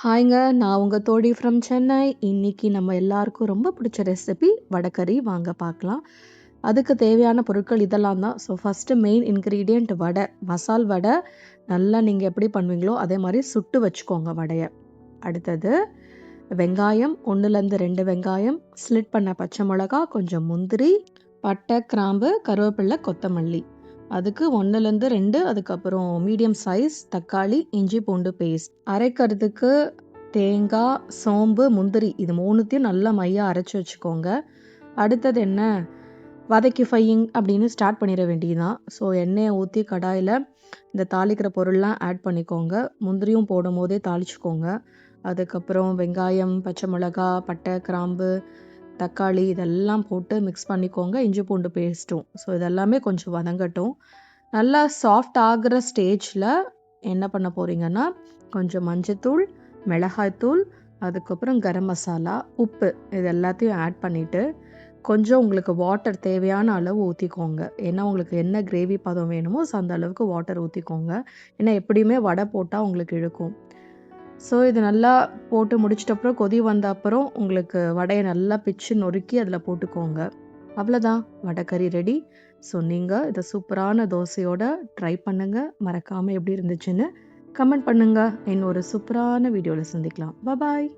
ஹாய்ங்க. நான் உங்க தோழி ஃப்ரம் சென்னை. இன்னைக்கு நம்ம எல்லாருக்கும் ரொம்ப பிடிச்ச ரெசிபி வடைக்கறி வாங்க பார்க்கலாம். அதுக்கு தேவையான பொருட்கள் இதெல்லாம் தான். ஸோ ஃபஸ்ட்டு மெயின் இன்கிரீடியன்ட் வடை. மசால் வடை நல்லா நீங்கள் எப்படி பண்ணுவீங்களோ அதே மாதிரி சுட்டு வச்சுக்கோங்க வடையை. அடுத்தது வெங்காயம் 1லேருந்து 2 வெங்காயம், ஸ்லிட் பண்ண பச்சை மிளகா, கொஞ்சம் முந்திரி, பட்டை, கிராம்பு, கருவேப்பிலை, கொத்தமல்லி. அதுக்கு 1லேருந்து 2 அதுக்கப்புறம் மீடியம் சைஸ் தக்காளி, இஞ்சி பூண்டு பேஸ்ட். அரைக்கிறதுக்கு தேங்காய், சோம்பு, முந்திரி இது 3த்தையும் நல்லா மையா அரைச்சி வச்சுக்கோங்க. அடுத்தது என்ன, வதக்கி ஃப்ரையிங் அப்படின்னு ஸ்டார்ட் பண்ணிட வேண்டியதுதான். ஸோ எண்ணெயை ஊற்றி கடாயில் இந்த தாளிக்கிற பொருள்லாம் ஆட் பண்ணிக்கோங்க. முந்திரியும் போடும் போதே தாளிச்சுக்கோங்க. அதுக்கப்புறம் வெங்காயம், பச்சை மிளகா, பட்டை, கிராம்பு, தக்காளி இதெல்லாம் போட்டு மிக்ஸ் பண்ணிக்கோங்க. இஞ்சி பூண்டு பேஸ்ட்டும். ஸோ இதெல்லாமே கொஞ்சம் வதங்கட்டும். நல்லா சாஃப்ட் ஆகிற ஸ்டேஜில் என்ன பண்ண போகிறீங்கன்னா, கொஞ்சம் மஞ்சத்தூள், மிளகாய்த்தூள், அதுக்கப்புறம் கரம் மசாலா, உப்பு இது எல்லாத்தையும் ஆட் பண்ணிவிட்டு கொஞ்சம் உங்களுக்கு வாட்டர் தேவையான அளவு ஊற்றிக்கோங்க. ஏன்னா உங்களுக்கு என்ன கிரேவி பதம் வேணுமோ ஸோ அந்த அளவுக்கு வாட்டர் ஊற்றிக்கோங்க. ஏன்னா எப்படியுமே வடை போட்டால் உங்களுக்கு இழுக்கும். ஸோ இது நல்லா போட்டு முடிச்சிட்டப்புறம் கொதி வந்த அப்புறம் உங்களுக்கு வடையை நல்லா பிச்சு நொறுக்கி அதில் போட்டுக்கோங்க. அவ்வளோதான், வடைக்கறி ரெடி. ஸோ நீங்கள் இதை சூப்பரான தோசையோட ட்ரை பண்ணுங்கள். மறக்காமல் எப்படி இருந்துச்சுன்னு கமெண்ட் பண்ணுங்கள். இன்னொரு சூப்பரான வீடியோவில் சந்திக்கலாம். பாய்.